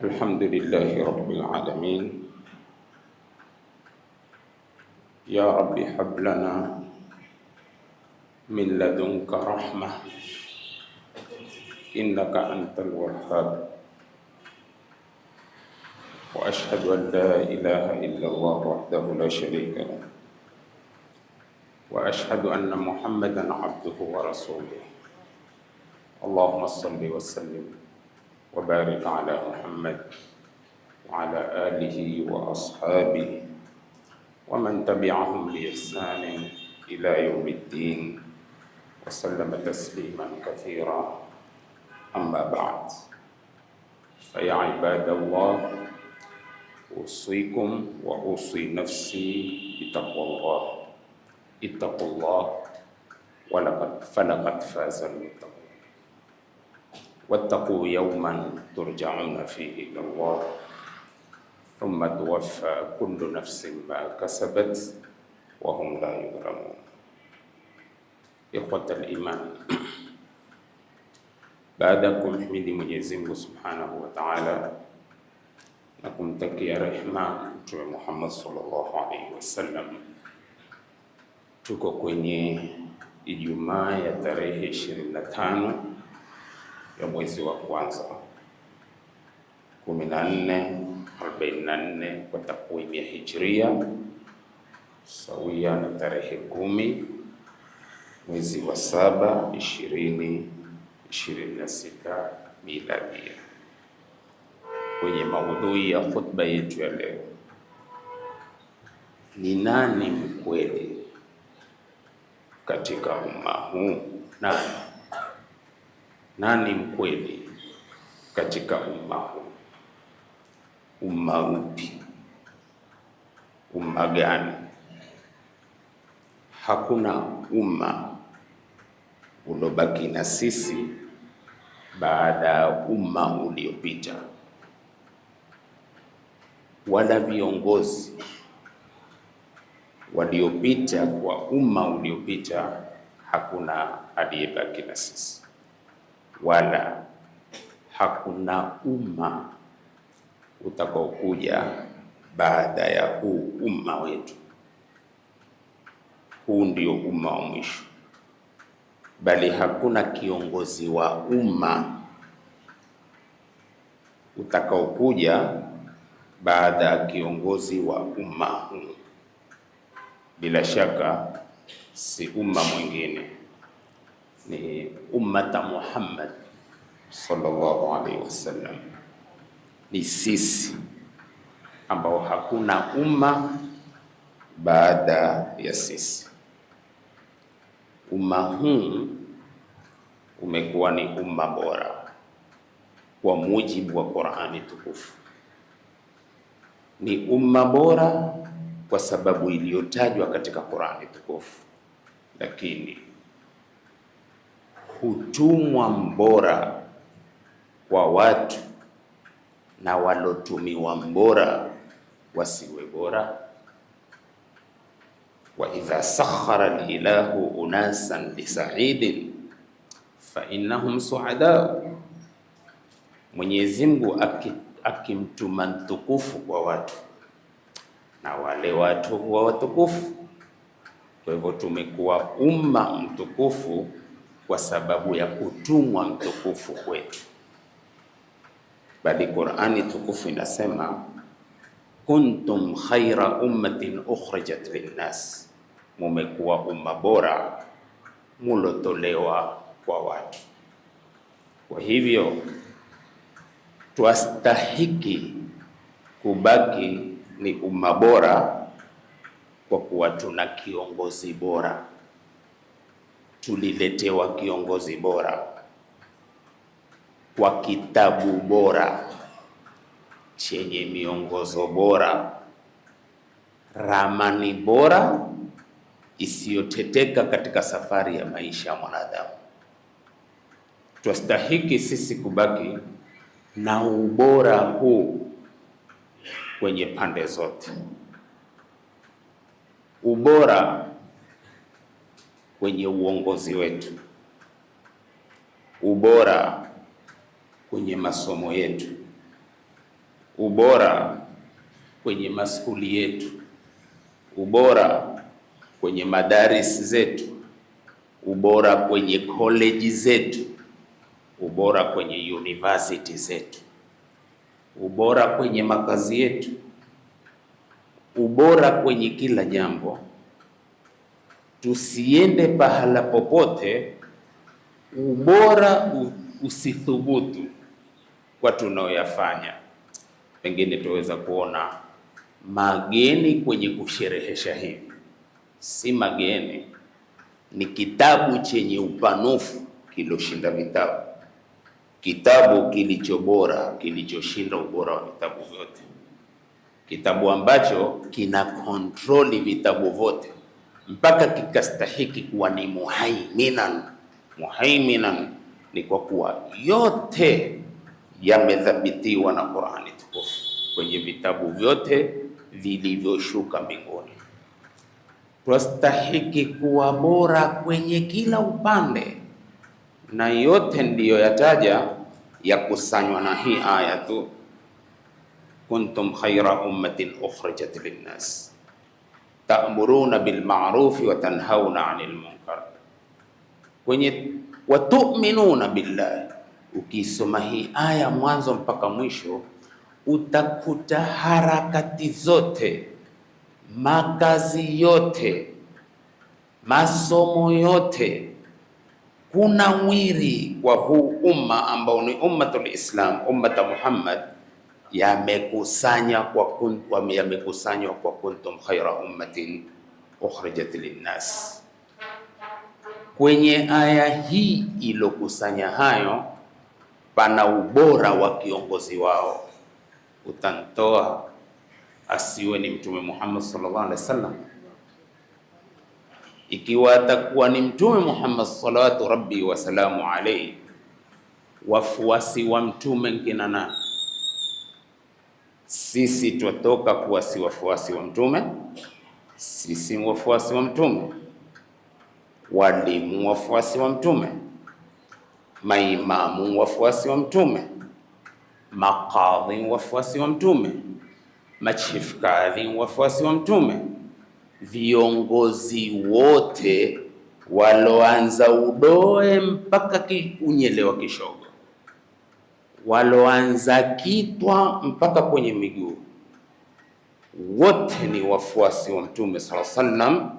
الحمد لله رب العالمين. يا رب هب لنا من لدنك رحمة إنك أنت الوهاب، وأشهد أن لا إله إلا الله وحده لا شريك له، وأشهد أن محمدا عبده ورسوله. اللهم صل وسلم وبارك على محمد وعلى آله وأصحابه ومن تبعهم بإحسان إلى يوم الدين وسلم تسليما كثيرا. أما بعد، فيا عباد الله، أوصيكم وأوصي نفسي بتقوى الله. اتقوا الله فلقد فاز المتقون. واتقوا يوما ترجعون فيه إلى الله ثم توفى كل نفس ما كسبت وهم لا يظلمون. إخوة الإيمان، baada ya kumhimidi Mwenyezi Mungu Subhanahu wa Ta'ala na kumtakia rehema Mtume Muhammad sallallahu alaihi wasallam, tuko kwenye Ijumaa ya tarehe 25 ya mwezi wa kwanza 1444 kwa takwimu ya Hijria, sawia na tarehe 10 mwezi wa 7 2026 miladia. Kwenye maudhui ya khutba yetu ya leo ni nani mkweli katika umma huu? Nani mkweli katika umma huu? Umma upi? Umma gani? Hakuna umma ulobaki na sisi baada ya umma uliopita, wala viongozi waliopita kwa umma uliopita, hakuna aliyebaki na sisi, wala hakuna umma utakaokuja baada ya huu umma wetu. Huu ndio umma wa mwisho, bali hakuna kiongozi wa umma utakaokuja baada ya kiongozi wa umma huu. Bila shaka si umma mwingine, ni ummata Muhammad sallallahu alaihi wasallam. Ni sisi ambao hakuna umma baada ya sisi. Umma huu umekuwa ni umma bora kwa mujibu wa Qur'ani tukufu. Ni umma bora kwa sababu iliyotajwa katika Qur'ani tukufu, lakini utumwa mbora kwa watu na walotumiwa mbora wasiwe bora. Wa idha sakhara al-ilahu unasan li sa'idin fa innahum su'ada. Mwenyezi Mungu akimtuma mtukufu kwa watu, na wale watu huwa watukufu. Kwa hivyo tumekuwa umma mtukufu kwa sababu ya kutumwa mtukufu kwetu. Bali Qur'ani tukufu inasema kuntum khaira ummatin ukhrijat linnas, mumekuwa umma bora mulotolewa kwa watu. Kwa hivyo twastahiki kubaki ni umma bora kwa kuwa tuna kiongozi bora, tuliletewa kiongozi bora kwa kitabu bora chenye miongozo bora, ramani bora isiyoteteka katika safari ya maisha ya mwanadamu. Twastahiki sisi kubaki na ubora huu kwenye pande zote. Ubora kwenye uongozi wetu, ubora kwenye masomo yetu, ubora kwenye maskuli yetu, ubora kwenye madaris zetu, ubora kwenye college zetu, ubora kwenye university zetu, ubora kwenye makazi yetu, ubora kwenye kila jambo. Tusiende pahala popote ubora usithubutu kwa tunaoyafanya. Pengine tuweza kuona mageni kwenye kusherehesha hivi, si mageni, ni kitabu chenye upanufu kiloshinda vitabu, kitabu kilicho bora, kilichoshinda ubora wa vitabu vyote, kitabu ambacho kina kontroli vitabu vyote mpaka kikastahiki kuwa ni muhaiminan. Muhaiminan ni kwa kuwa yote yamedhabitiwa na Qur'ani tukufu kwenye vitabu vyote vilivyoshuka mbinguni. Twastahiki kuwa bora kwenye kila upande, na yote ndiyo yataja ya kusanywa na hii aya tu, kuntum khayra ummatin ukhrijat linnas ta'muruna bil ma'ruf wa tanhauna 'anil munkar. Kwenye watu'minuna billahi, ukisoma hii aya mwanzo mpaka mwisho utakuta harakati zote, makazi yote, masomo yote, kuna mwiri kwa huu umma ambao ni ummatul Islam, ummata Muhammad, yamekusanywa kwa kuntum khaira ummatin ukhrijat linnas. Kwenye aya hii ilokusanya hayo, pana ubora wa kiongozi wao. Utantoa asiwe ni Mtume Muhammad sallallahu alaihi wasallam? Ikiwa atakuwa ni Mtume Muhammad sallallahu rabbi wa salamu alayhi, wafuasi wa mtume nkina nani? Sisi twatoka kuwa si wafuasi wa mtume? Sisi wafuasi wa mtume, walimu wafuasi wa mtume, maimamu wafuasi wa mtume, makadhi wafuasi wa mtume, machifkadhi wafuasi wa mtume, viongozi wote waloanza udoe mpaka unyelewa kishogo, waloanza kitwa mpaka kwenye miguu, wote ni wafuasi wa mtume sallallahu alaihi wasallam.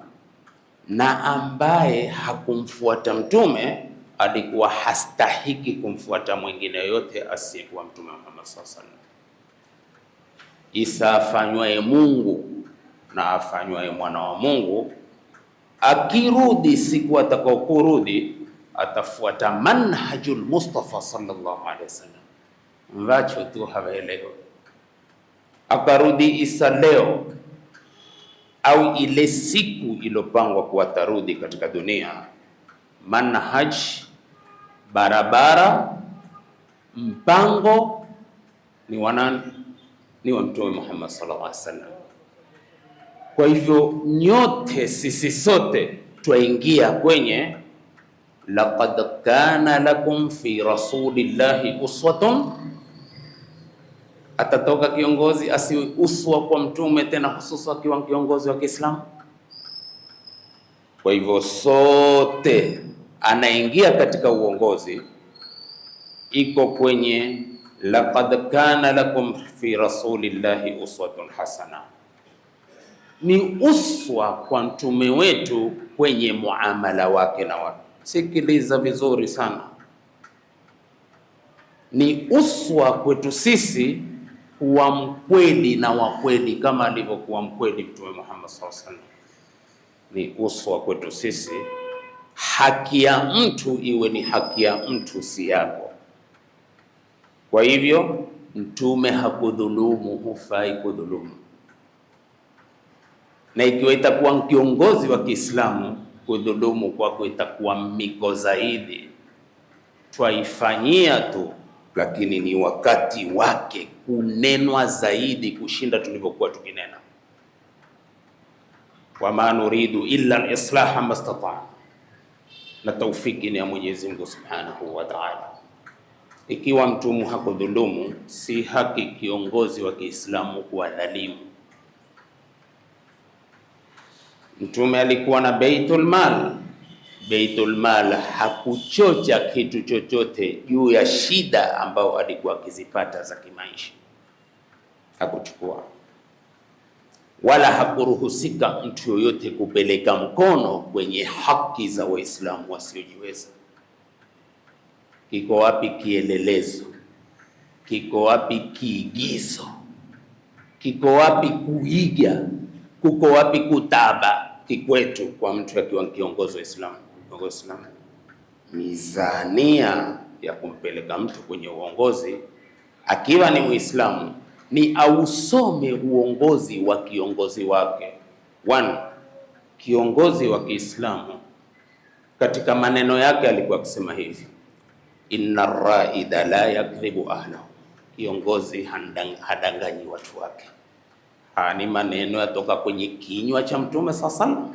Na ambaye hakumfuata mtume alikuwa hastahiki kumfuata mwingine yote asiyekuwa mtume Muhammad sallallahu alaihi wasallam. Isa afanywaye Mungu na afanywaye mwana wa Mungu, akirudi siku atakaokurudi atafuata manhajul Mustafa sallallahu alaihi wasallam, mvacho tu hawaelewa. Akarudi Isa leo au ile siku ilopangwa kuwa tarudi katika dunia, manhaj, barabara, mpango ni wanani? Ni wa Mtume Muhammad sallallahu alaihi wasallam. Kwa hivyo nyote sisi sote twaingia kwenye laqad kana lakum fi rasulillahi uswatun. Atatoka kiongozi asiwe uswa kwa mtume, tena hususa akiwa kiongozi wa Kiislamu? Kwa hivyo sote anaingia katika uongozi iko kwenye laqad kana lakum fi rasulillahi uswatun hasana. Ni uswa kwa mtume wetu kwenye muamala wake na watu. Sikiliza vizuri sana, ni uswa kwetu sisi kuwa mkweli na wakweli kama alivyokuwa mkweli Mtume Muhammad sallallahu alaihi wasallam. Ni uswa kwetu sisi, haki ya mtu iwe ni haki ya mtu, si yako. Kwa hivyo mtume hakudhulumu, hufai kudhulumu. Na ikiwa itakuwa kiongozi wa Kiislamu, kudhulumu kwako itakuwa miko zaidi. Twaifanyia tu, lakini ni wakati wake kunenwa zaidi kushinda tulivyokuwa tukinena. Wama nuridu illa al-islaha mastata'na, na taufiki ni ya Mwenyezi Mungu Subhanahu wa Ta'ala. Ikiwa Mtume hakudhulumu, si haki kiongozi wa Kiislamu kuwa dhalimu. Mtume alikuwa na Baitul Mal. Baitul Mal hakuchocha kitu chochote juu ya shida ambao alikuwa akizipata za kimaisha, hakuchukua wala hakuruhusika mtu yoyote kupeleka mkono kwenye haki za Waislamu wasiojiweza. Kiko wapi kielelezo? Kiko wapi kiigizo? Kiko wapi kuiga? Kuko wapi kutaba kikwetu kwa mtu akiwa kiongozi wa Islam? Mizania ya kumpeleka mtu kwenye uongozi akiwa ni Muislamu ni ausome uongozi wa kiongozi wake. Kiongozi wa Kiislamu katika maneno yake alikuwa akisema hivi: inna raida la yakdhibu ahlahu, kiongozi hadanganyi watu wake. Ni maneno yatoka kwenye kinywa cha Mtume sallallahu.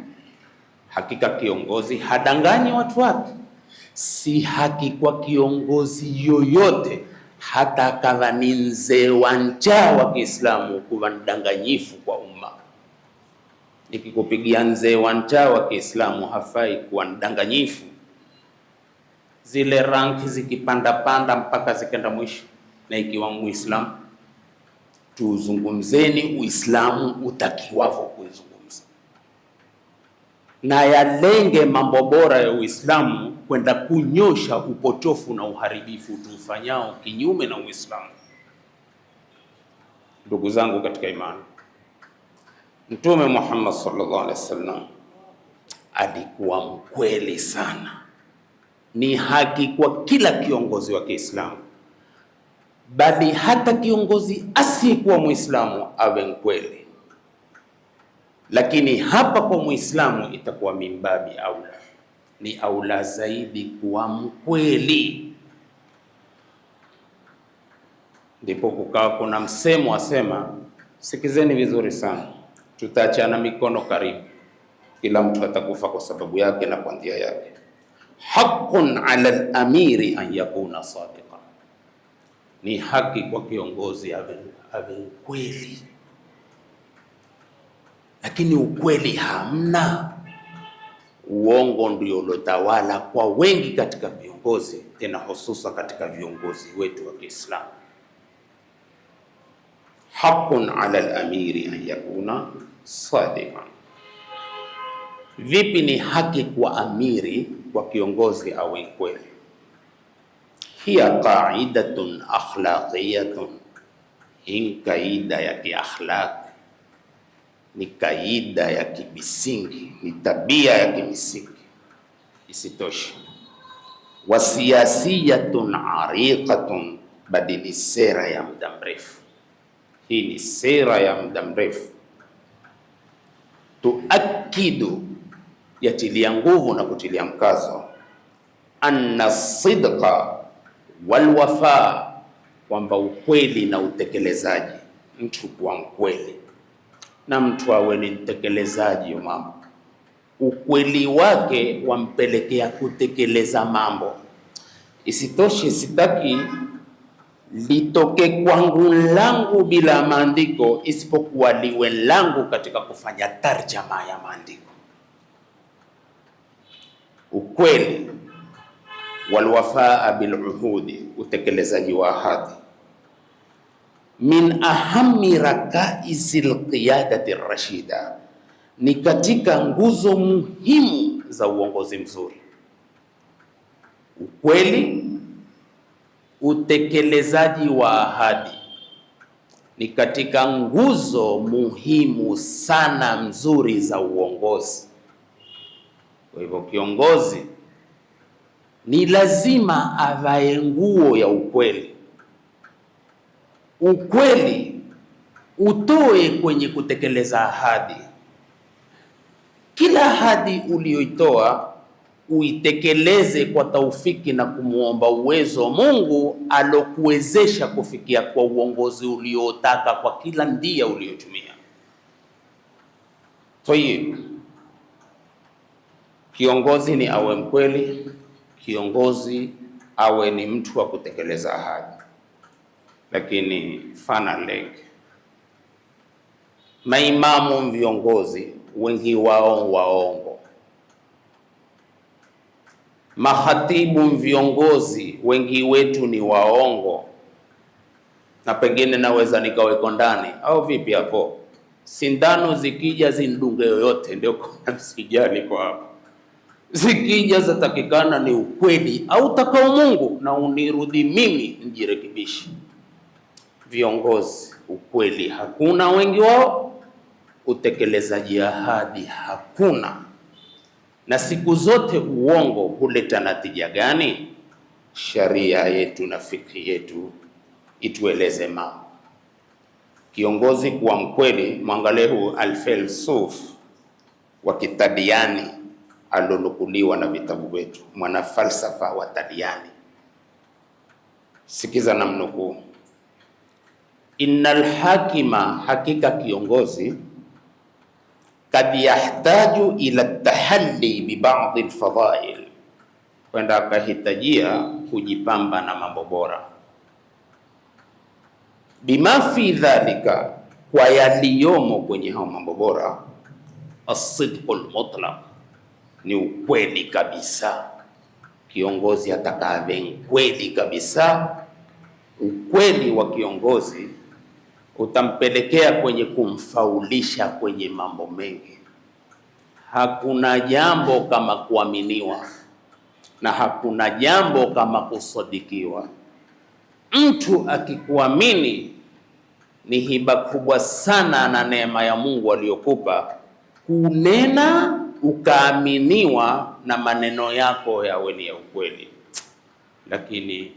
Hakika kiongozi hadanganyi watu wake. Si haki kwa kiongozi yoyote, hata kama ni mzee wa njaa wa Kiislamu, kuwa mdanganyifu kwa umma. Nikikupigia mzee wa njaa wa Kiislamu hafai kuwa mdanganyifu. Zile ranki zikipanda panda mpaka zikenda mwisho, na ikiwa Muislamu tuzungumzeni Uislamu utakiwavyo kuizungumza, na yalenge mambo bora ya Uislamu kwenda kunyosha upotofu na uharibifu tufanyao kinyume na Uislamu. Ndugu zangu katika imani, Mtume Muhammad sallallahu alaihi wasallam alikuwa mkweli sana. Ni haki kwa kila kiongozi wa Kiislamu, bali hata kiongozi asiyekuwa Muislamu awe mkweli, lakini hapa kwa Muislamu itakuwa mimbabi aula, ni aula zaidi kuwa mkweli. Ndipo kukawa kuna msemo wasema, sikizeni vizuri sana, tutaachana mikono karibu, kila mtu atakufa kwa sababu yake na kwa njia yake. Haqqun ala al-amiri an yakuna sadiqan, ni haki kwa kiongozi awe mkweli, lakini ukweli hamna. Uongo ndio ulotawala kwa wengi katika viongozi, tena hususa katika viongozi wetu wa Kiislamu. Haqqun ala al-amiri an yakuna sadiqan. Vipi ni haki kwa amiri, kwa kiongozi awe mkweli? Hiya qaidatun akhlaqiyatun, hii kaida ya kiakhlaq, ni kaida ya kimisingi, ni tabia ya kimisingi. Isitoshe, wasiyasiyatun ariqatun, bali ni sera ya muda mrefu. Hii ni sera ya muda mrefu, tuakidu, yatilia nguvu na kutilia mkazo, anna sidqa wal wafa, kwamba ukweli na utekelezaji. Mtu kuwa mkweli na mtu awe ni mtekelezaji wa mambo, ukweli wake wampelekea kutekeleza mambo. Isitoshe, sitaki litoke kwangu langu bila maandiko, isipokuwa liwe langu katika kufanya tarjama ya maandiko. Ukweli, walwafaa biluhudi, utekelezaji wa ahadi, min ahami rakaisil qiyadati rashida, ni katika nguzo muhimu za uongozi mzuri. Ukweli, utekelezaji wa ahadi ni katika nguzo muhimu sana mzuri za uongozi. Kwa hivyo kiongozi ni lazima avae nguo ya ukweli. Ukweli utoe kwenye kutekeleza ahadi. Kila ahadi uliyoitoa uitekeleze kwa taufiki na kumuomba uwezo Mungu alokuwezesha kufikia kwa uongozi uliotaka kwa kila ndia uliotumia. Kwa hiyo kiongozi ni awe mkweli, kiongozi awe ni mtu wa kutekeleza ahadi. Lakini finally, maimamu viongozi wengi wao waongo, mahatibu viongozi wengi wetu ni waongo, na pengine naweza nikaweko ndani au vipi hapo. Sindano zikija zindunge yoyote, ndio kwa sijali kwa hapo. Zikija zatakikana ni ukweli au takao Mungu na unirudi mimi njirekebishi. Viongozi ukweli hakuna, wengi wao utekelezaji ahadi hakuna, na siku zote uongo huleta natija gani? Sharia yetu na fikhi yetu itueleze mambo. Kiongozi kuwa mkweli, mwangalie huu Alfelsuf wa Kitadiani alolukuliwa na vitabu vyetu, mwana falsafa wa Tadiani. Sikiza na mnukuu: innal hakima, hakika kiongozi, kad yahtaju ila tahalli bi ba'd alfadail, kwenda akahitajia kujipamba na mambo bora, bima fi dhalika, kwa yaliyomo kwenye hao mambo bora, as-sidqul mutlaq, ni ukweli kabisa. Kiongozi atakaye kweli kabisa. Ukweli wa kiongozi utampelekea kwenye kumfaulisha kwenye mambo mengi. Hakuna jambo kama kuaminiwa na hakuna jambo kama kusadikiwa. Mtu akikuamini ni hiba kubwa sana na neema ya Mungu aliyokupa, kunena ukaaminiwa na maneno yako yawe ni ya ukweli. Lakini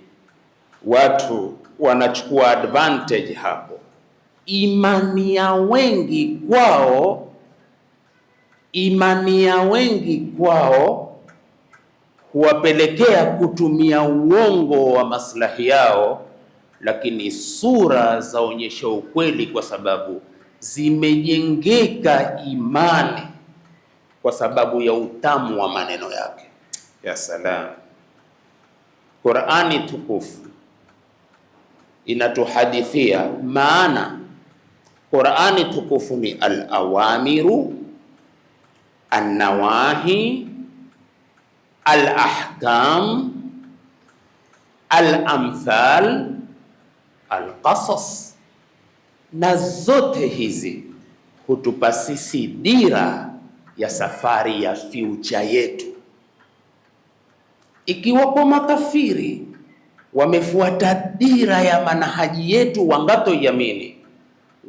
watu wanachukua advantage hapo. Imani ya wengi kwao huwapelekea kutumia uongo wa maslahi yao, lakini sura zaonyesha ukweli, kwa sababu zimejengeka imani kwa sababu ya utamu wa maneno yake. Ya salam! Qur'ani tukufu inatuhadithia, maana Qur'ani tukufu ni al-awamiru, an-nawahi, al-ahkam, al-amthal, al-qasas, na zote hizi hutupa sisi dira ya safari ya future yetu. Ikiwa kwa makafiri wamefuata dira ya manahaji yetu, wangato yamini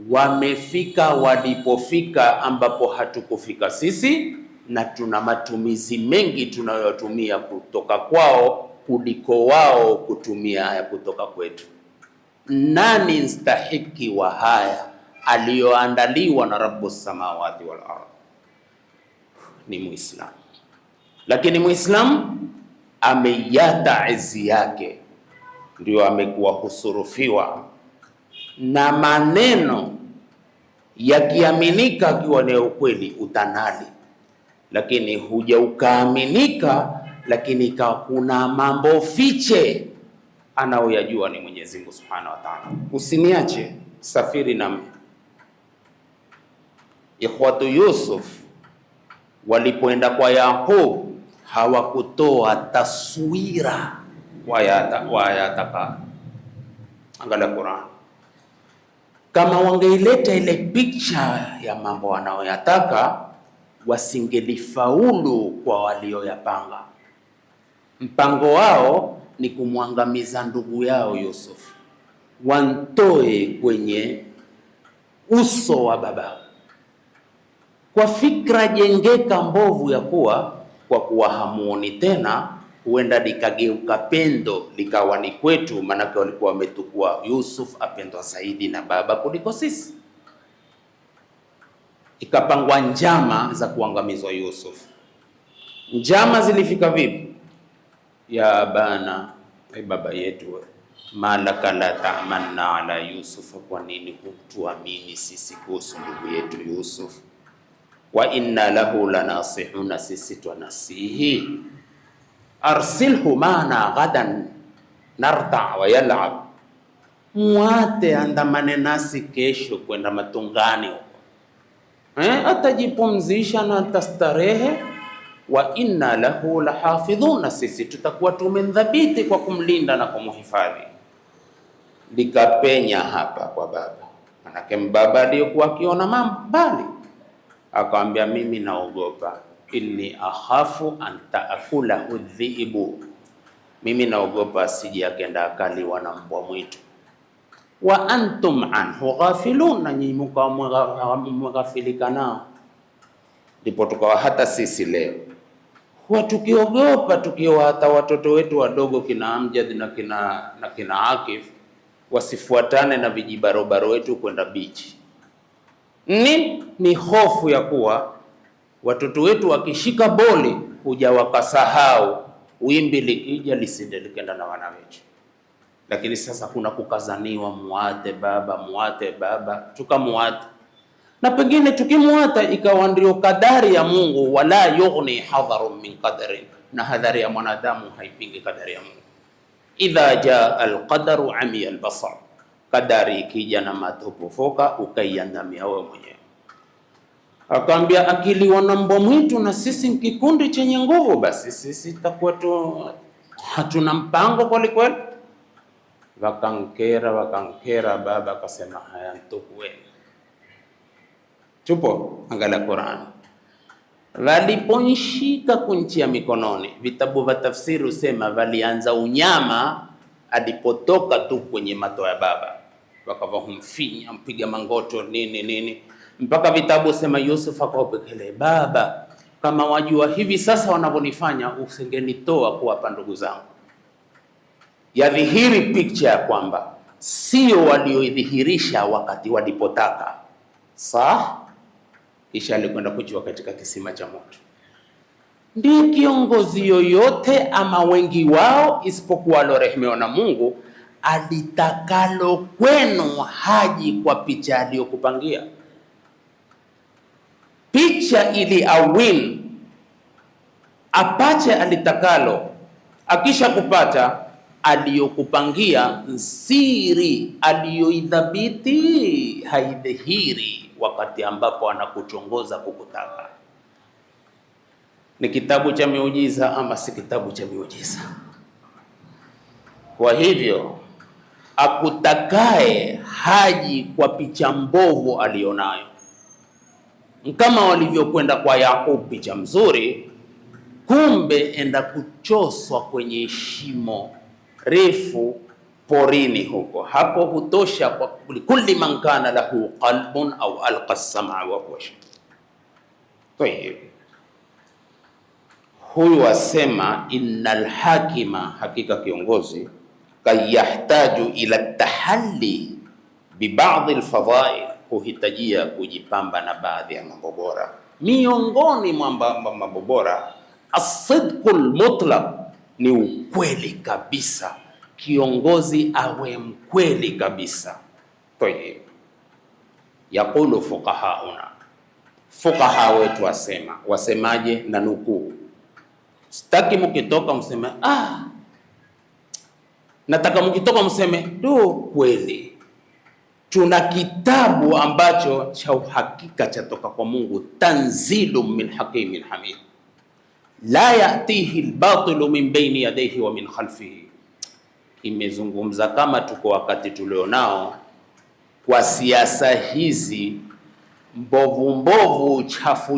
wamefika walipofika, ambapo hatukufika sisi, na tuna matumizi mengi tunayotumia kutoka kwao kuliko wao kutumia haya kutoka kwetu. Nani mstahiki wa haya aliyoandaliwa na Rabbus samawati wal ardh? Ni Muislamu. Lakini Muislamu ameyata izi yake, ndio amekuwa kusurufiwa na maneno yakiaminika akiwa ni ukweli utanali, lakini huja ukaaminika, lakini kuna mambo fiche anaoyajua ni Mwenyezi Mungu Subhanahu wa Ta'ala. Usiniache, safiri nami. Ikhwatu Yusuf walipoenda kwa Yaqub hawakutoa taswira wayataka. Angalia Qur'an, kama wangeileta ile picha ya mambo wanaoyataka, wasingelifaulu kwa walioyapanga. Mpango wao ni kumwangamiza ndugu yao Yusuf, wantoe kwenye uso wa baba, kwa fikra jengeka mbovu ya kuwa kwa kuwa hamuoni tena, huenda likageuka pendo likawa ni kwetu, maanake walikuwa wametukua Yusuf apendwa zaidi na baba kuliko sisi. Ikapangwa njama za kuangamizwa Yusuf. Njama zilifika vipi? Ya bana, baba yetu, malaka la ta'manna ala Yusuf, kwa nini hutuamini sisi kuhusu ndugu yetu Yusuf? Wa inna lahu lanasihuna, sisi twanasihi. Arsilhu maana ghadan, narta wa yal'ab, muate andamane nasi kesho kwenda matungani huko, atajipumzisha na atastarehe. Wa inna lahu lahafidhuna, sisi tutakuwa tumemdhabiti kwa kumlinda na kumhifadhi. Likapenya hapa kwa baba, manake mbaba aliyokuwa akiona mambo mbali, akamwambia mimi naogopa, inni akhafu an taakulahu dhiibu, mimi naogopa asije akenda akaliwa na mbwa mwitu. Wa antum anhu ghafilun, na nyinyi mkawa mghafilika nao. Ndipo tukawa hata sisi leo huwa tukiogopa, tukiwa hata watoto wetu wadogo kina Amjad na kina Akif wasifuatane na vijibarobaro wetu kwenda bichi. Ni hofu ya kuwa watoto wetu wakishika boli huja wakasahau, wimbi likija lisinde likenda na wana wetu. Lakini sasa kuna kukazaniwa, muate baba, tukamuate, na pengine tukimuata ikawa ndio kadari ya Mungu. Wala yughni hadharun min qadarin, na hadhari ya mwanadamu haipingi kadari ya Mungu. Idha jaa alqadaru amiya albasar, kadari ikija na matopofoka ukaiandamia wewe mwenyewe. Akaambia akiliwa na mbwa mwitu na sisi kikundi chenye nguvu, basi sisi takuwa tu hatuna mpango kweli kweli. Wakankera baba akasema haya ntukweni tupo. Angalia Qur'an, waliponshika kunchia mikononi, vitabu vya tafsiri usema walianza unyama alipotoka tu kwenye mato ya baba, wakawa humfinya mpiga mangoto nini, mpaka vitabu usema Yusuf akawapekele, baba kama wajua hivi sasa wanavyonifanya usingenitoa kuwapa ndugu zangu. Yadhihiri picture ya kwamba sio walioidhihirisha wakati walipotaka kisha alikwenda kuchua katika kisima cha moto. Ndiye kiongozi yoyote ama wengi wao isipokuwa alorehemiwa na Mungu, alitakalo kwenu haji kwa picha aliyokupangia. Picha ili awin apache alitakalo, akisha kupata aliyokupangia siri aliyoidhabiti haidhihiri wakati ambapo anakuchongoza kukutaka. Ni kitabu cha miujiza ama si kitabu cha miujiza? Kwa hivyo akutakae haji kwa picha mbovu alionayo, kama walivyokwenda kwa Yakub picha mzuri, kumbe enda kuchoswa kwenye shimo refu porini huko. Hapo hutosha kwa kulli man kana lahu qalbun au alqa as-sam'a wa huwa shahid. Tayeb, huyu asema innal hakima, hakika kiongozi, kayahtaju ila tahalli bi ba'd al-fadha'il, huhitajia kujipamba na baadhi ya mambo bora. Miongoni mwa mambo bora as-sidqul mutlaq, ni ukweli kabisa. Kiongozi awe mkweli kabisa. Tayeb, yaqulu fuqahauna, fuqaha wetu wasemaje? Na nukuu, sitaki mkitoka mseme nataka mkitoka mseme do kweli. Tuna kitabu ambacho cha uhakika chatoka kwa Mungu, tanzilu min hakimin hamid, la yatihi albatilu min baini yadayhi wa min khalfihi. Imezungumza kama tuko wakati tulionao kwa siasa hizi mbovu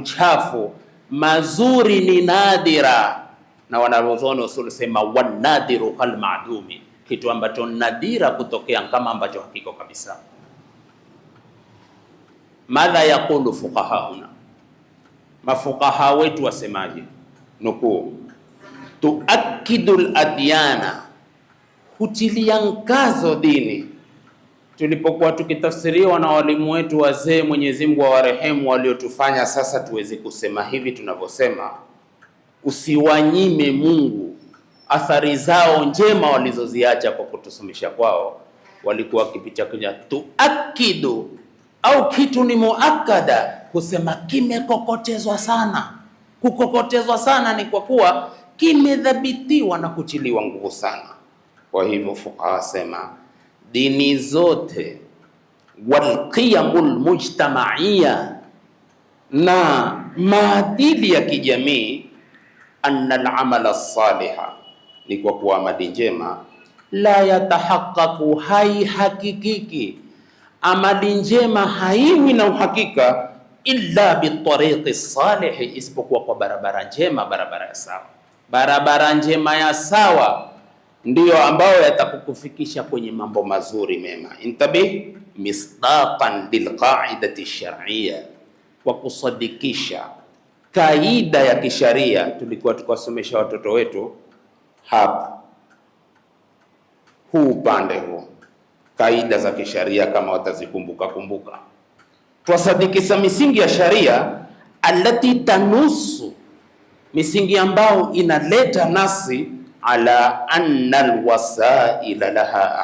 chafu, mazuri ni nadira, na wanavyuoni usul sema wanadiru kal ma'dumi, kitu ambacho nadira kutokea kama ambacho hakiko kabisa. Madha yaqulu fuqahauna, mafuqaha wetu wasemaje? Nukuu, tuakidul adyana, hutilia mkazo dini. Tulipokuwa tukitafsiriwa na walimu wetu wazee, Mwenyezi Mungu awarehemu, waliotufanya sasa tuweze kusema hivi tunavyosema, usiwanyime Mungu athari zao njema walizoziacha kwa kutusomesha kwao. Walikuwa wakipicha kuja tuakidu, au kitu ni muakada, kusema kimekokotezwa sana. Kukokotezwa sana ni kwa kuwa kimedhabitiwa na kuchiliwa nguvu sana. Kwa hivyo fuqaha sema dini zote walqiyamul mujtamaiya, na maadili ya kijamii, anna al-amala saliha, ni kwa kuwa amali njema, la yatahaqqaqu, haihakikiki, amali njema haiwi na uhakika, illa bitariqi salihi, isipokuwa kwa barabara njema, barabara ya sawa. Barabara njema ya sawa ndiyo ambayo yatakukufikisha kwenye mambo mazuri mema. Intabih, misdaqan lilqaidati shar'iyya, kwa kusadikisha kaida ya kisharia. Tulikuwa tukasomesha watoto wetu hapa huu upande huu, kaida za kisharia kama watazikumbuka kumbuka. Twasadikisha misingi ya sharia allati tanusu, misingi ambao inaleta nasi ala anna alwasaila laha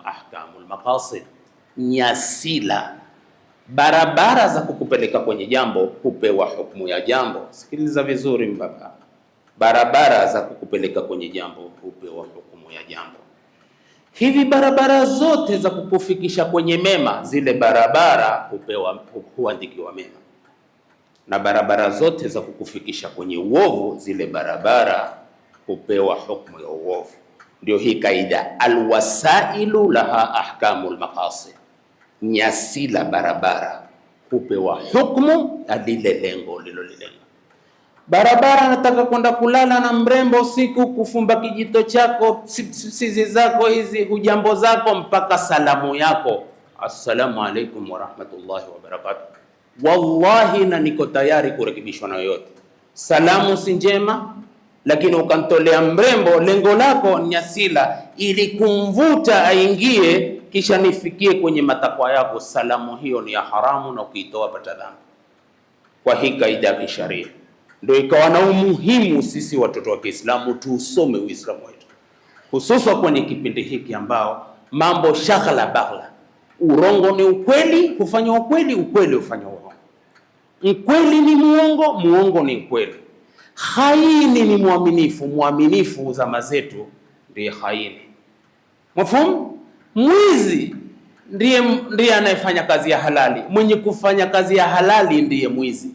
ahkamul maqasid, nyasila, barabara za kukupeleka kwenye jambo hupewa hukumu ya jambo. Sikiliza vizuri mbaba, barabara za kukupeleka kwenye jambo hupewa hukumu ya jambo. Hivi barabara zote za kukufikisha kwenye mema, zile barabara huandikiwa mema, na barabara zote za kukufikisha kwenye uovu, zile barabara hupewa hukumu ya uovu. Ndio hii kaida, alwasailu laha ahkamul maqasid, nyasila, barabara hupewa hukumu ya lile lengo lilolenga. Barabara, nataka kwenda kulala na mrembo usiku, kufumba kijito chako, sizi zako hizi, hujambo zako, mpaka salamu yako, assalamu alaikum wa rahmatullahi wa barakatuh. Wallahi, na niko tayari kurekebishwa na yoyote. Salamu si njema, lakini ukantolea mrembo, lengo lako nyasila, ili kumvuta aingie, kisha nifikie kwenye matakwa yako. Salamu hiyo ni ya haramu, na ukiitoa pata dhambi. Kwa hii kaida ya kisharia ndio ikawa na umuhimu sisi watoto wa Kiislamu tuusome Uislamu wetu, hususa kwenye kipindi hiki ambao mambo shaghala baghla. Urongo ni ukweli, hufanya ukweli, ukweli hufanya urongo. Ukweli ni muongo, muongo ni ukweli. Haini ni muaminifu, muaminifu zama zetu ndiye haini. Mafhumu? Mwizi ndiye anayefanya kazi ya halali, mwenye kufanya kazi ya halali ndiye mwizi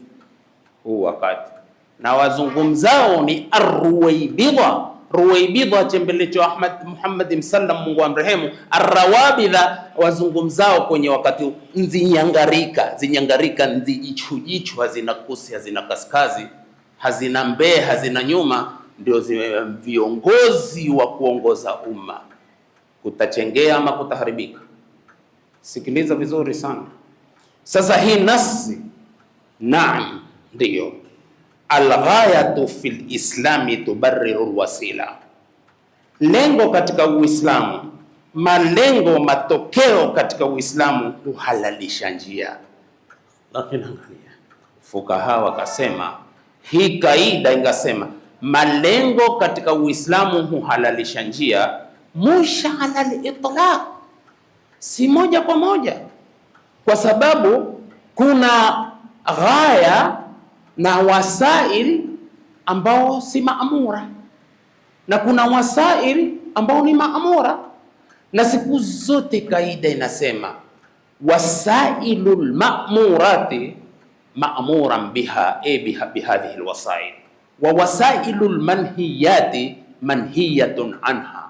huu wakati. Na wazungumzao ni Ar-Ruwaybidha. Ruwaybidha chembelecho Ahmad Muhammad Msallam, Mungu amrehemu. Ar-Rawabidha wazungumzao kwenye wakati nzinyangarika, zinyangarika, nzijichujichu, hazina kusi, hazina kaskazi, hazina mbee, hazina nyuma, ndio viongozi wa kuongoza umma. Kutachengea ama kutaharibika. Sikiliza vizuri sana. Sasa hii nasi, naam, ndio alghayatu fil islami tubarriru alwasila, lengo katika Uislamu, malengo, matokeo katika Uislamu huhalalisha njia. Lakini angalia, fukaha wakasema hii kaida ingasema malengo katika Uislamu huhalalisha njia, musha ala al-itlaq, si moja kwa moja, kwa sababu kuna ghaya na wasail ambao si maamura, na kuna wasail ambao ni maamura. Na siku zote kaida inasema wasailul ma'murati ma'muran biha bihadhihi alwasail, wa wasailul manhiyati manhiyatun anha.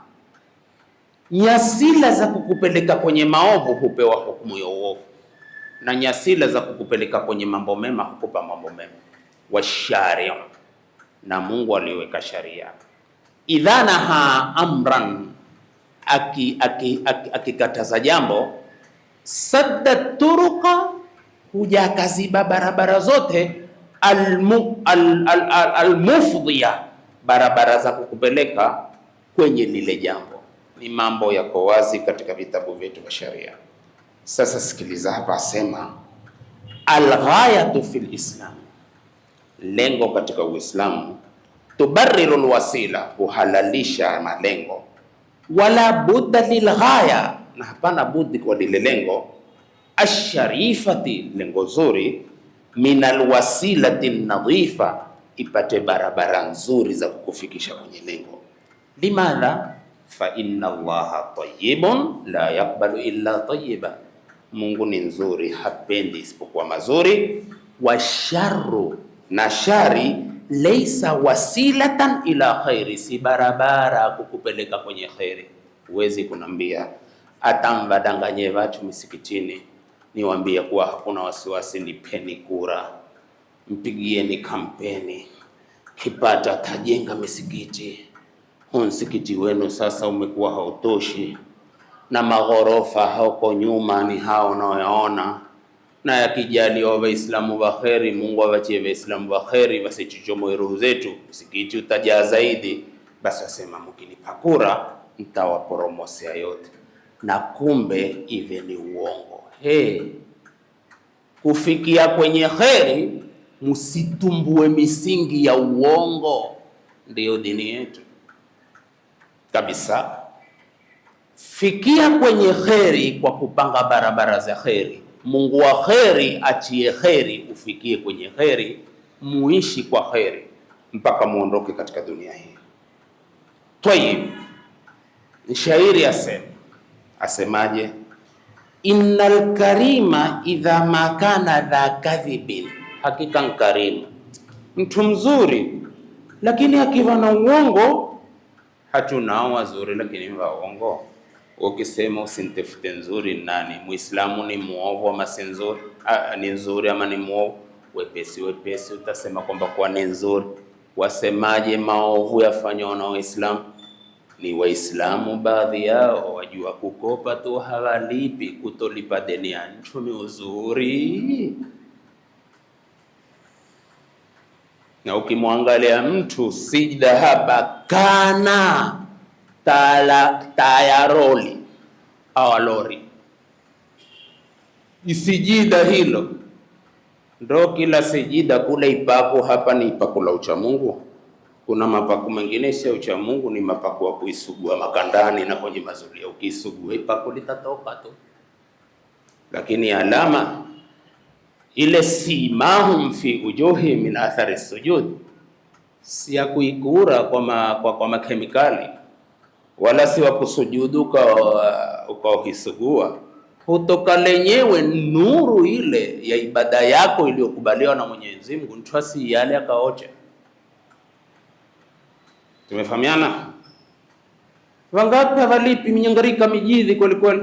Nyasila za kukupeleka kwenye maovu hupewa hukumu ya uovu, na nyasila za kukupeleka kwenye mambo mema hukupa mambo mema. Washari'u, na Mungu aliweka sharia, idha naha amran, akikataza jambo, sadda turuqa, huja kaziba barabara zote, almufdhiya, barabara za kukupeleka kwenye lile jambo. Ni mambo yako wazi katika vitabu vyetu vya sharia. Sasa sikiliza hapa, asema alghayatu fil islam, lengo katika Uislamu, tubarriru alwasila, huhalalisha malengo, wala budda lilghaya, na hapana budi kwa lile lengo, asharifati, lengo zuri, min alwasilati nadhifa, ipate barabara nzuri za kukufikisha kwenye lengo. Limadha? fa inna Allaha tayyibun la yaqbalu illa tayyiba, Mungu ni nzuri, hapendi isipokuwa mazuri. Wa sharru, na shari, laysa wasilatan ila khairi, si barabara kukupeleka kwenye khairi. Huwezi kunambia atamvadanganye watu misikitini, niwaambie kuwa hakuna wasiwasi, nipeni kura, mpigieni kampeni, kipata tajenga misikiti. Huu msikiti wenu sasa umekuwa hautoshi, na maghorofa hauko nyuma ni hao unaoyaona, na yakijaliwa Waislamu wa kheri, Mungu awachie Waislamu wa kheri, wasichochomoe roho zetu, msikiti utajaa zaidi. Basi wasema mkinipa kura nitawaporomosea yote, na kumbe ive ni uongo. Kufikia kwenye kheri, msitumbue misingi ya uongo. Ndiyo dini yetu kabisa. Fikia kwenye kheri kwa kupanga barabara za kheri. Mungu wa kheri achie kheri, ufikie kwenye kheri, muishi kwa kheri mpaka muondoke katika dunia hii. Tayib, shairi asemaje? Innal karima idha ma kana dha kadhibin, hakika nkarimu, mtu mzuri, lakini akiwa na uongo. Hatunao wazuri lakini waongo. Ukisema usintafute nzuri, nani? Muislamu ni muovu ama si nzuri? Ni nzuri ama ni muovu? Wepesi utasema kwamba kwa ni nzuri. Wasemaje maovu yafanywa na Waislamu? Ni Waislamu baadhi yao wajua kukopa tu, hawalipi. Kutolipa deni ya nchi ni uzuri. Na ukimwangalia mtu sijda hapa kana tayaroli au lori, isijida hilo ndo kila sijida kule ipaku, hapa ni ipaku la uchamungu. Kuna mapaku mengine si uchamungu, ni mapaku wa kuisugua makandani na kwenye mazulia. Ukisugua ipaku litatoka tu, lakini alama ile simahum fi ujuhi min athari sujud, si ya kuikura kwa makemikali, wala si wa kusujudu ukahisugua. Hutoka lenyewe nuru ile ya ibada yako iliyokubaliwa na Mwenyezi Mungu, ntwasi yale akaocha. Tumefahamiana? Wangapi hawalipi minyangarika mijidhi kweli kweli.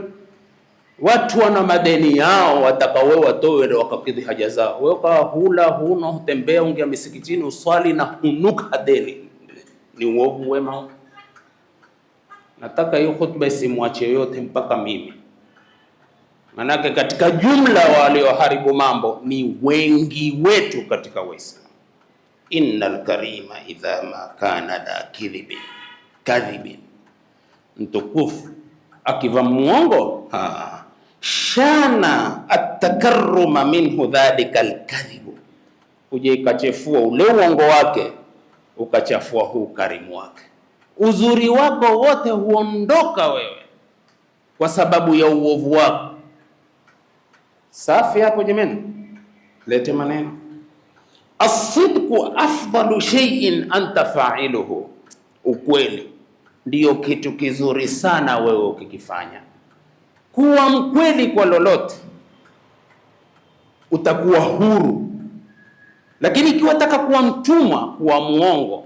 Watu wana madeni yao, wataka wewe watoe wakakidhi haja zao. Wewe kwa hula huna, hutembea ungia misikitini uswali na hunuka deni. Ni uovu wema. Nataka hiyo khutba isimwache yote mpaka mimi. Manake katika jumla walioharibu mambo ni wengi wetu katika Waislamu. Innal karima idha ma kana da kadhibin, mtukufu akiva muongo, shana atakarruma minhu dhalika alkadhibu, uje ikachefua ule uongo wake, ukachafua huu karimu wake. Uzuri wako wote huondoka wewe kwa sababu ya uovu wako. Safi hapo jamani, lete maneno. As-sidqu afdalu shay'in anta fa'iluhu, ukweli ndiyo kitu kizuri sana wewe ukikifanya. Kuwa mkweli kwa lolote, utakuwa huru. Lakini ikiwa wataka kuwa mtumwa, kuwa muongo,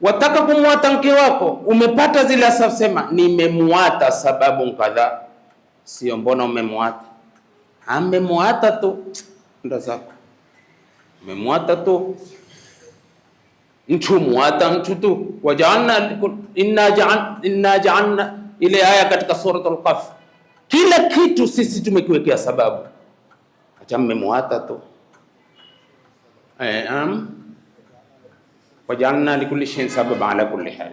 wataka kumwata mke wako, umepata zile sababu, sema nimemwata sababu kadhaa. Sio mbona umemwata, amemwata tu ndo zako, umemwata tu. Mtu muata mtu tu. Waja'alna inna ja'alna, ile aya katika sura al-Qaf, kila kitu sisi tumekiwekea sababu. Acha mmemwata tu. Waja'alna likulli shay'in sababa ala kulli hal.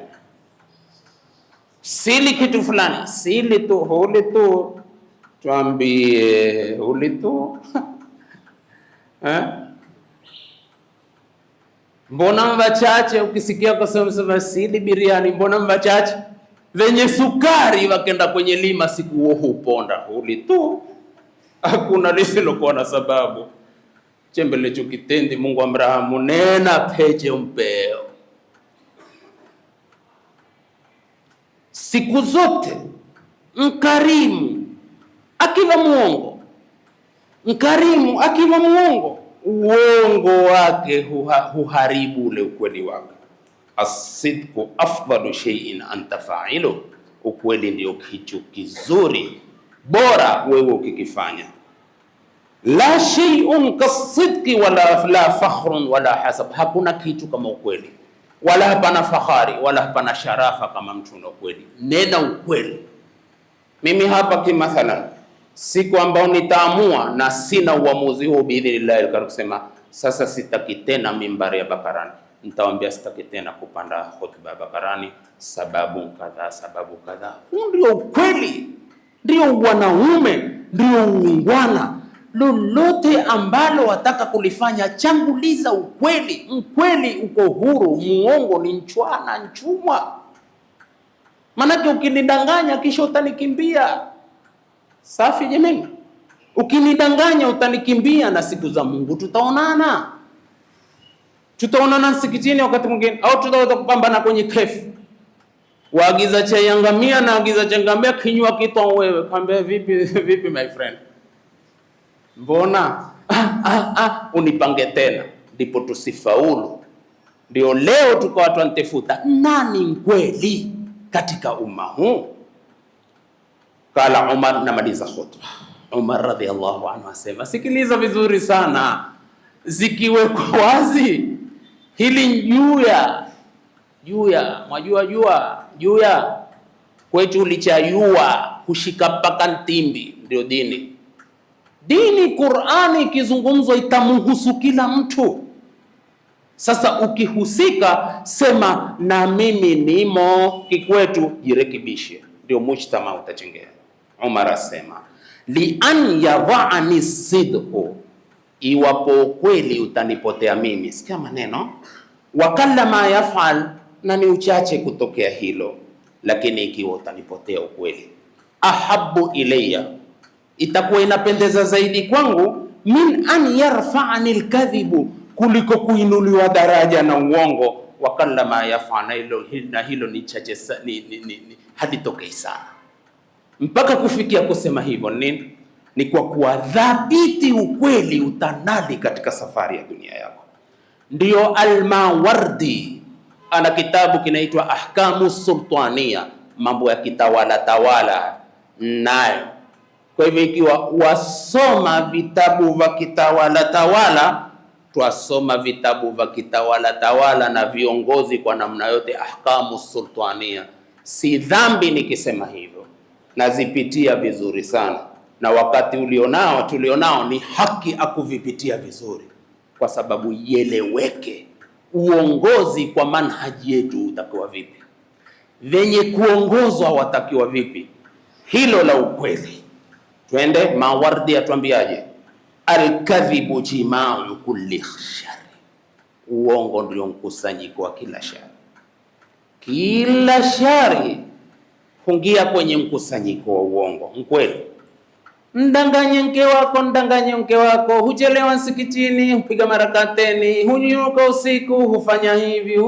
Sili kitu fulani, sili tu, huli tu, tuambie huli tu. Mbona mwachache? Ukisikia kwa sababu sili biriani, mbona mwachache? Venye sukari wakenda kwenye lima siku huponda, huli tu. Hakuna lisilokuwa na sababu. Chembele chukitendi Mungu amrahamu, nena peje umpeo. siku zote mkarimu akiwa muongo, mkarimu akiwa muongo, uongo wake huharibu ule ukweli wake. As-sidqu afdalu shay'in anta fa'ilu, ukweli ndio kitu kizuri bora wewe ukikifanya. La shay'un kasidqi wala la fakhrun wala hasab, hakuna kitu kama ukweli, wala hapana fahari wala hapana sharafa kama mtu na ukweli. Nena ukweli. Mimi hapa kimathalan, siku ambao nitaamua na sina uamuzi huo biidhnillah, kusema sasa sitaki tena mimbari ya Bakarani, nitawaambia sitaki tena kupanda hotuba ya Bakarani, sababu kadha, sababu kadha. Huu ndio ukweli, ndio wanaume, ndio uungwana. Lolote ambalo wataka kulifanya, changuliza ukweli. Mkweli uko huru, muongo ni nchwana nchumwa. Manake ukinidanganya kisha utanikimbia. Safi jamani? Ukinidanganya utanikimbia, na siku za Mungu tutaonana. Tutaonana msikitini wakati mwingine, au tutaweza kupambana kwenye kefu. Waagiza chai ya ngamia na agiza cha ngamia, kinywa kito wewe. Kaambia vipi my friend? Mbona unipange tena, ndipo tusifaulu. Ndio leo tukawa tunatafuta nani mkweli katika umma huu. Kala Umar, namaliza khutba. Umar radhiallahu anhu asema, sikiliza vizuri sana, zikiwekwa wazi hili juya kwetu lichayua kushika paka ntimbi, ndio dini. Dini Qur'ani ikizungumzwa itamuhusu kila mtu. Sasa ukihusika sema na mimi nimo, kikwetu jirekebishe, ndio mujtama utachengea. Umar asema li an yadhani sidqu, iwapo kweli utanipotea mimi, sikia maneno, wakalla ma yafal, na ni uchache kutokea hilo, lakini ikiwa utanipotea ukweli, ahabbu ilayya, itakuwa inapendeza zaidi kwangu, min an yarfa'ani alkadhibu, kuliko kuinuliwa daraja na uongo. Wakalla ma yafana, na hilo ni chache, halitokei sana. Mpaka kufikia kusema hivyo ni kwa kuwa dhabiti ukweli utanali katika safari ya dunia yako. Ndio Al-Mawardi ana kitabu kinaitwa Ahkamu Sultania, mambo ya kitawala nayo. Kwa hivyo ikiwa wasoma vitabu vya kitawala, twasoma vitabu vya kitawala na viongozi kwa namna yote, Ahkamu Sultania. Si dhambi nikisema hivyo, nazipitia vizuri sana, na wakati tulionao ni haki akuvipitia vizuri, kwa sababu ieleweke uongozi kwa manhaji yetu utakuwa vipi, venye kuongozwa watakiwa vipi. Hilo la ukweli. Twende Mawardi atuambiaje? Al-kadhibu jima'u kulli shari, uongo ndio mkusanyiko wa kila shari. Kila shari hungia kwenye mkusanyiko wa uongo. Mkweli, mdanganye mke wako, huchelewa msikitini, hupiga marakateni, hunyuka usiku, hufanya hivi,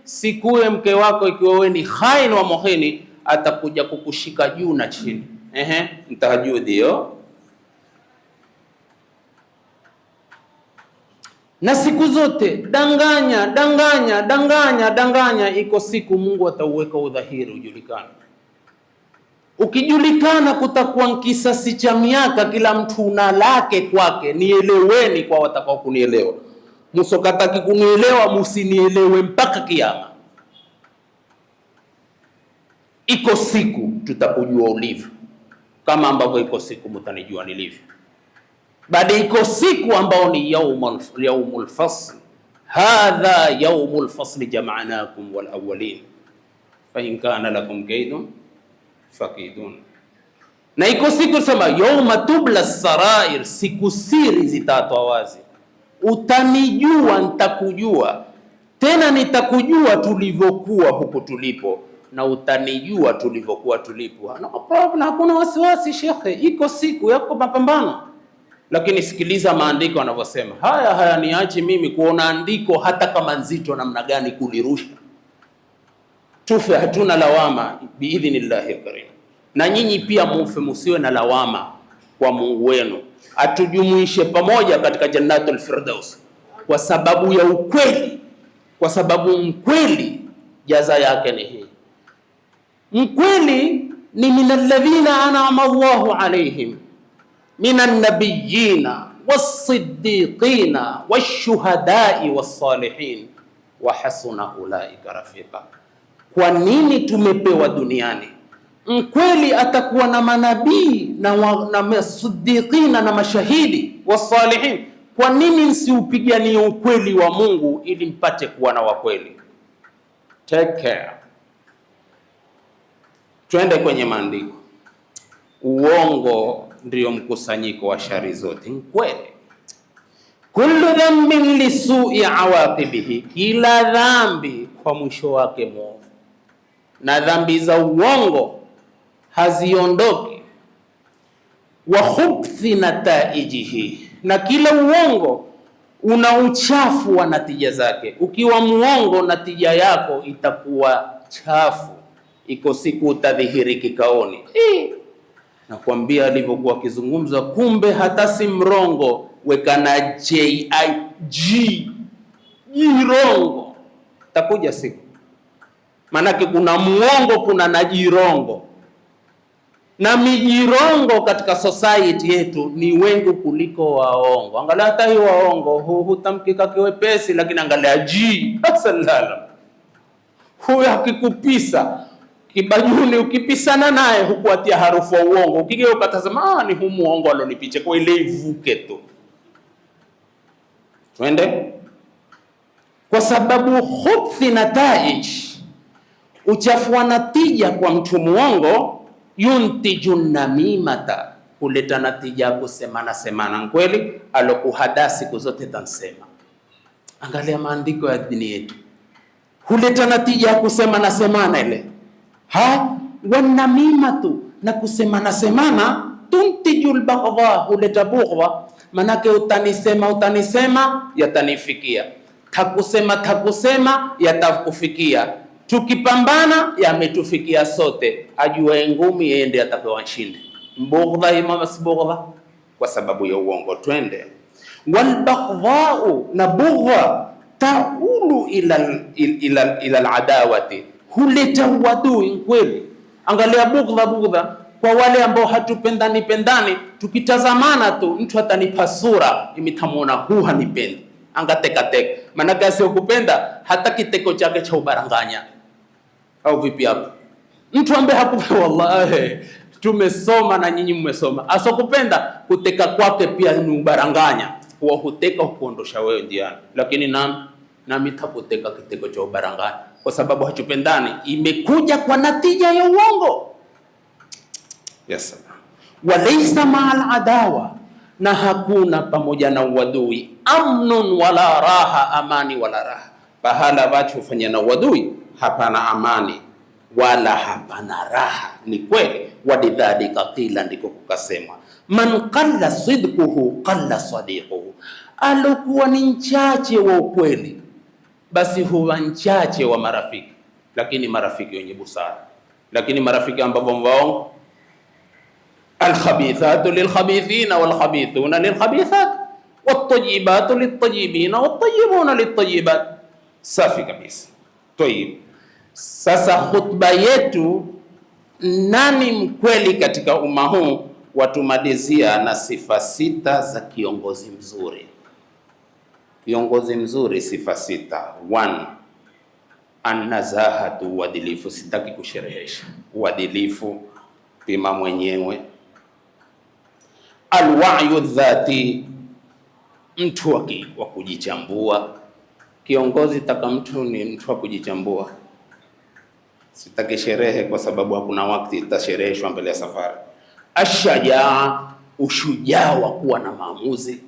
sikuwe mke wako ikiwa wewe ni khain wa muhini, atakuja kukushika juu na chini. Mtahajudi yo. Na siku zote danganya, iko siku Mungu atauweka udhahiri ujulikane. Ukijulikana kutakuwa kisasi cha miaka, kila mtu na lake kwake. Nieleweni kwa watakao kunielewa, musokataki kunielewa musinielewe mpaka kiyama. Iko siku tutakujua ulivyo, kama ambavyo iko siku mtanijua nilivyo. Baada iko siku ambao ni yaumul fasl. Hadha yaumul fasl jama'nakum wal awwalin fa in kana lakum kaydun fakidun. Na iko siku sema yauma tubla sarair, siku siri zitatwa wazi. Utanijua, nitakujua, tena nitakujua tulivyokuwa huko tulipo, na utanijua tulivyokuwa tulipo. No problem, hakuna wasiwasi shekhe, iko siku yako mapambano. Lakini sikiliza maandiko yanavyosema. Haya niache mimi kuona andiko hata kama nzito namna gani kulirusha. tufe hatuna lawama biidhnillahi karim, na nyinyi pia mufe musiwe na lawama kwa Mungu wenu, atujumuishe pamoja katika jannatul firdaus kwa sababu ya ukweli, kwa sababu mkweli jaza yake ni hii. Mkweli ni minal ladhina an'ama Allahu alayhim minan nabiyina was-siddiqina wash-shuhada'i was-salihin wa hasuna ulaika rafiqa. Kwa nini tumepewa duniani? Mkweli atakuwa na manabii na masiddiqina na mashahidi was-salihin. Kwa nini msiupiganie ukweli wa Mungu ili mpate kuwa na wakweli? Take care. Twende kwenye maandiko. Uongo ndio mkusanyiko wa shari zote. Kweli, kullu dhanbin lisu'i awaqibihi, kila dhambi kwa mwisho wake mwovu. Na dhambi za uongo haziondoki. Wa khubthi nataijihi, na kila uongo una uchafu wa natija zake. Ukiwa muongo, natija yako itakuwa chafu, iko siku utadhihiri kikaoni. Nakwambia alivyokuwa akizungumza, kumbe hata si mrongo, weka na JIG, jirongo. Takuja siku, manake kuna muongo, kuna na jirongo, na mijirongo katika society yetu ni wengi kuliko waongo. Angalia hata hiyo waongo hutamkika kiwepesi, lakini angalia ji sallallahu, huyo akikupisa kibajuni, ukipisana naye hukuatia harufu ya uongo, ukigeuka tazama, ni humu uongo alonipiche kwa ile ivuke tu. Twende, kwa sababu khubthi nataij, uchafu wa natija kwa mtu muongo, yuntiju namimata, kuleta natija kusemana semana. Kweli alokuhadasi siku zote tansema. Angalia maandiko ya dini yetu, huleta natija kusemana semana ile. Wanamimatu, na kusemana semana, tuntijul baghdha, huleta bughdha. Manake utanisema yatanifikia, takusema yatakufikia, tukipambana yametufikia sote. Ajue ngumi yende atapewa nshinde. Bughdha imama si bughdha kwa sababu ya uongo. Twende, wal baghdha'u, na bughdha taulu ila al-adawati, huleta uadui. Kweli, angalia bughdha kwa wale ambao hatupendani, tukitazamana tu mtu atanipa sura imitamona huu hanipendi, angatekateka. Manake asiyokupenda hata kiteko chake cha ubaranganya. Au vipi hapo? Mtu ambaye hakupenda, wallahi tumesoma na nyinyi mmesoma, asokupenda kuteka kwake pia ni ubaranganya. Huwa huteka hukuondosha wewe njiani, lakini nami takuteka kiteko cha ubaranganya kwa sababu hatupendani. Imekuja kwa natija ya uongo. Yes. Walaysa ma'al adawa, na hakuna pamoja na uadui, amnun wala raha, amani wala raha. Pahala watu hufanya na uadui hapana amani wala hapana raha. Ni kweli, walidhalika qila, ndiko kukasemwa, man qalla sidquhu qalla sadiquhu, alokuwa ni mchache wa ukweli basi huwa mchache wa marafiki. Lakini marafiki wenye busara, lakini marafiki ambao waongo, alkhabithatu lilkhabithina walkhabithuna lilkhabithat wattayibatu littayibina wattayibuna littayibat. Safi kabisa. Tayib, sasa khutba yetu, nani mkweli katika umma huu, watumalizia na sifa 6 za kiongozi mzuri. Kiongozi mzuri, sifa 6. 1, an-nazahatu, uadilifu. Sitaki kusherehesha uadilifu, pima mwenyewe. Al-wa'yu dhati, mtu wa kujichambua. Kiongozi taka mtu ni mtu wa kujichambua. Sitaki sherehe kwa sababu hakuna wakati itashereheshwa mbele ya safari. Ashajaa, ushujaa wa kuwa na maamuzi.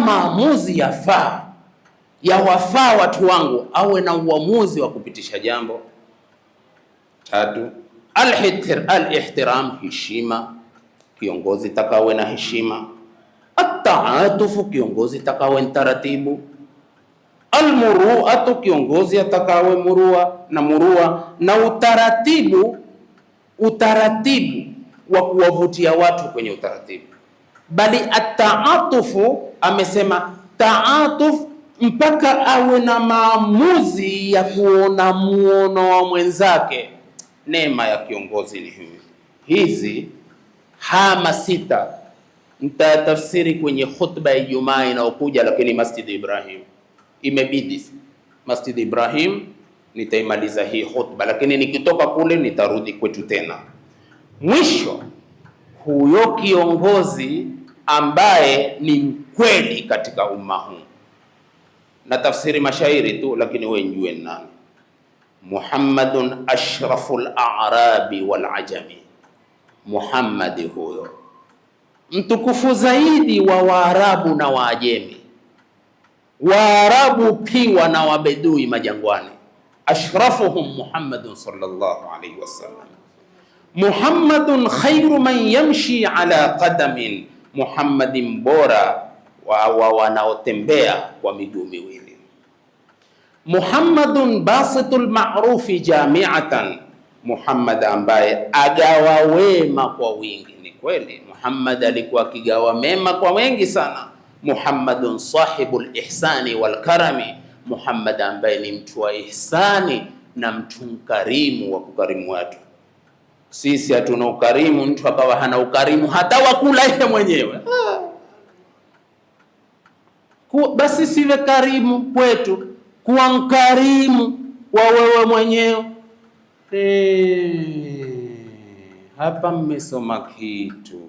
Maamuzi yawafaa watu wangu, awe na uamuzi wa kupitisha jambo. 3, al-ihtiram, heshima. Kiongozi takawe na heshima. At-ta'atufu, kiongozi takawe taratibu. Almuruatu, kiongozi atakawe murua na utaratibu wa kuwavutia watu kwenye utaratibu. Bali ataatufu, amesema taatuf mpaka awe na maamuzi ya kuona muono wa mwenzake. Neema ya kiongozi ni hivi. Hizi hama sita nitatafsiri kwenye khutba ya Ijumaa inayokuja, lakini Masjid Ibrahim imebidi. Masjid Ibrahim nitaimaliza hii khutba, lakini nikitoka kule nitarudi kwetu tena. Mwisho, huyo kiongozi ambaye ni mkweli katika umma huu, na tafsiri mashairi tu, lakini wewe njue nani. Muhammadun ashraful a'rabi wal ajami, Muhammadi huyo mtukufu zaidi wa Waarabu na Waajemi, Waarabu piwa na Wabedui majangwani. Ashrafuhum Muhammadun sallallahu alayhi wasallam. Muhammadun khairu man yamshi ala qadamin, Muhammadin bora wa wanaotembea kwa miguu miwili. Muhammadun basitul ma'rufi jami'atan, Muhammad ambaye agawa wema kwa wingi. Ni kweli Muhammad alikuwa akigawa mema kwa wengi sana. Muhammadun sahibul ihsani wal karami, Muhammad ambaye ni mtu wa ihsani na mtu mkarimu wa kukarimu watu. Sisi hatuna ukarimu, mtu akawa hana ukarimu hata wakula yeye mwenyewe. Basi siwe karimu kwetu, kuwa mkarimu wa wewe mwenyewe. Hapa mmesoma kitu.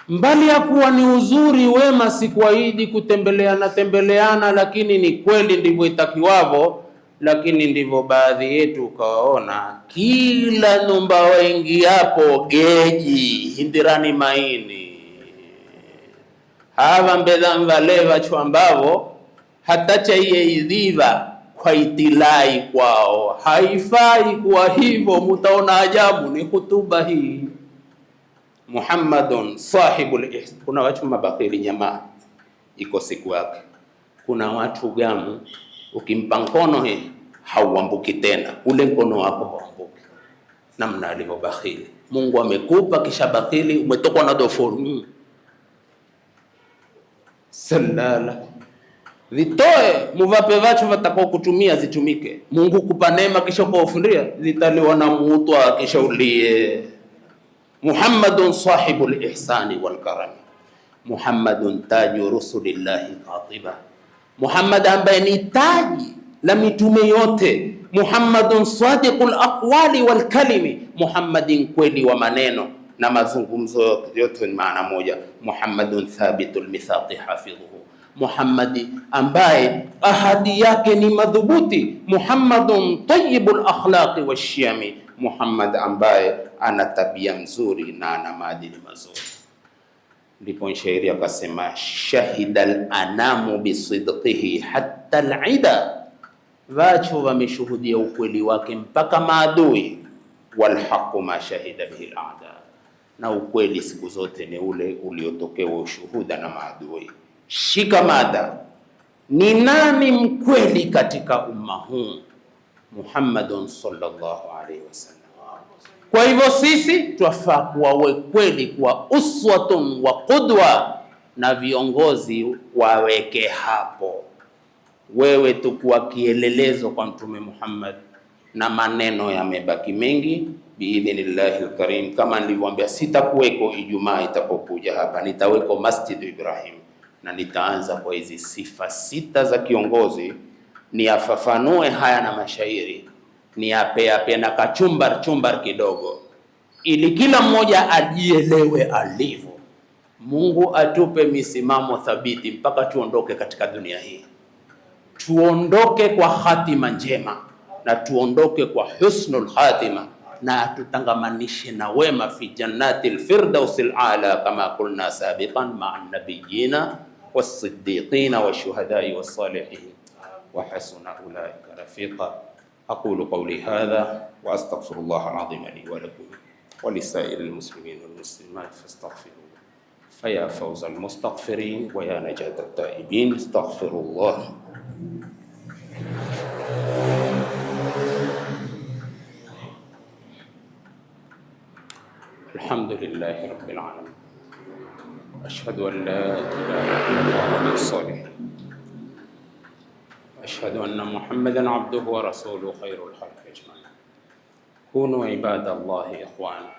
Mbali ya kuwa ni uzuri wema, sikuahidi kutembeleana, lakini ni kweli ndivyo itakiwavo. Lakini ndivyo baadhi yetu ukawaona kila nyumba wengi hapo geji hindirani maini hava mbela mvaleva chwambavo hata chaiye idhiva kwa itilai kwao. Haifai kuwa hivyo, mutaona ajabu. Ni hutuba hii. Muhammadun sahibul ihsan. Kuna watu mabakili jamaa, iko siku yake. Kuna watu gamu ukimpa mkono hii hauambuki tena, ule mkono wako hauambuki. Namna alivyo bakhili. Mungu amekupa kisha bakhili, umetokwa na dofoni. Salala vitoe muvape vacho vatakao kutumia zitumike. Mungu kupa neema kisha kuwafundia, zitaliwa na mutwa kisha ulie. Muhammadun sahibul ihsani wal karami, Muhammadun taju rusulillahi qatiba, Muhammad ambaye ni taji la mitume yote. Muhammadun sadiqul aqwali wal kalimi, Muhammadin kweli wa maneno na mazungumzo yote ni maana moja. Muhammadun thabitul mithaqi hafidhuhu, Muhammadi ambaye ahadi yake ni madhubuti. Muhammadun tayyibul akhlaqi washiyami, Muhammad ambaye ana tabia nzuri na ana maadili mazuri. Ndipo mshairi akasema shahidal anamu bisidqihi hatta al-ida, vacho wameshuhudia ukweli wake mpaka maadui. Wal haqu ma shahida bihi al-a'da, na ukweli siku zote ni ule uliotokewa ushuhuda na maadui. Shika mada, ni nani mkweli katika umma huu? Muhammadun sallallahu alaihi wasallam. Kwa hivyo sisi twafaa kuwa kweli, kwa uswatun wa qudwa, na viongozi waweke hapo. Wewe tukuwa kielelezo kwa Mtume Muhammad, na maneno yamebaki mengi biidhnillahi alkarim. Kama nilivyoambia, sitakuweko Ijumaa itapokuja hapa, nitaweko Masjid Ibrahim, na nitaanza kwa hizi sifa sita za kiongozi. Ni afafanue haya na mashairi, ni ape na kachumbar kidogo, ili kila mmoja ajielewe alivyo. Mungu atupe misimamo thabiti mpaka tuondoke katika dunia hii, tuondoke kwa hatima njema, na tuondoke kwa husnul khatima, na tutangamanishe na wema fi jannatil firdausil ala, kama kulna sabiqan ma'an nabiyina was-siddiqina wash-shuhada'i was-salihin wa hasuna ulaika rafiqa. Aqulu qawli hadha wa astaghfirullah al-azim li wa lakum wa li sa'iril muslimin wal muslimat fastaghfiruhu فيا فوز المستغفرين ويا نجاة التائبين. استغفر الله. الحمد لله رب العالمين، أشهد أن لا إله إلا الله ولي الصالحين، أشهد أن محمدا عبده ورسوله خير الخلق أجمعين. كونوا عباد الله إخوانا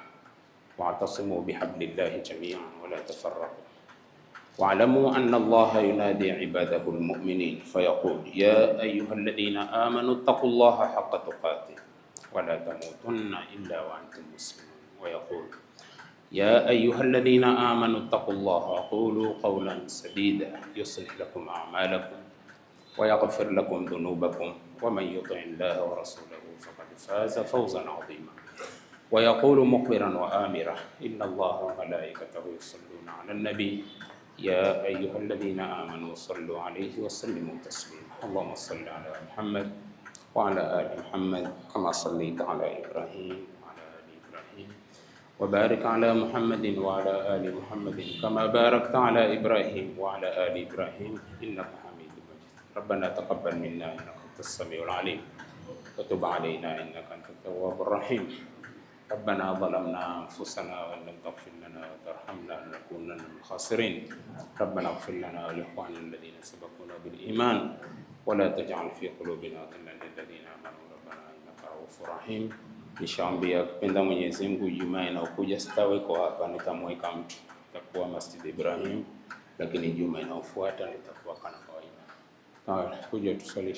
واعتصموا بحبل الله جميعا ولا تفرقوا، واعلموا أن الله ينادي عباده المؤمنين فيقول يا أيها الذين آمنوا اتقوا الله حق تقاته ولا تموتن إلا وأنتم مسلمون، ويقول يا أيها الذين آمنوا اتقوا الله وقولوا قولا سديدا يصلح لكم أعمالكم ويغفر لكم ذنوبكم ومن يطع الله ورسوله فقد فاز فوزا عظيما. ويقول مخبرا وآمرا إن الله وملائكته يصلون على النبي يا أيها الذين آمنوا صلوا عليه وسلموا تسليما. اللهم صل على محمد وعلى آل محمد كما صليت على إبراهيم وعلى آل إبراهيم، وبارك على محمد وعلى آل محمد كما باركت على إبراهيم وعلى آل إبراهيم إنك حميد مجيد. ربنا تقبل منا إنك أنت السميع العليم وتب علينا إنك أنت التواب الرحيم. ربنا ظلمنا أنفسنا وإن لم تغفر لنا وترحمنا لنكونن من الخاسرين. ربنا اغفر لنا ولإخواننا الذين سبقونا بالإيمان ولا تجعل في قلوبنا غلا للذين آمنوا ربنا إنك رؤوف رحيم. Nishaambia kupenda Mwenyezi Mungu, Ijumaa inayokuja sitaweko hapa, nitamweka mtu, itakuwa Masjid Ibrahim, lakini Ijumaa inayofuata nitakuwa kana kawaida. Kuja tusali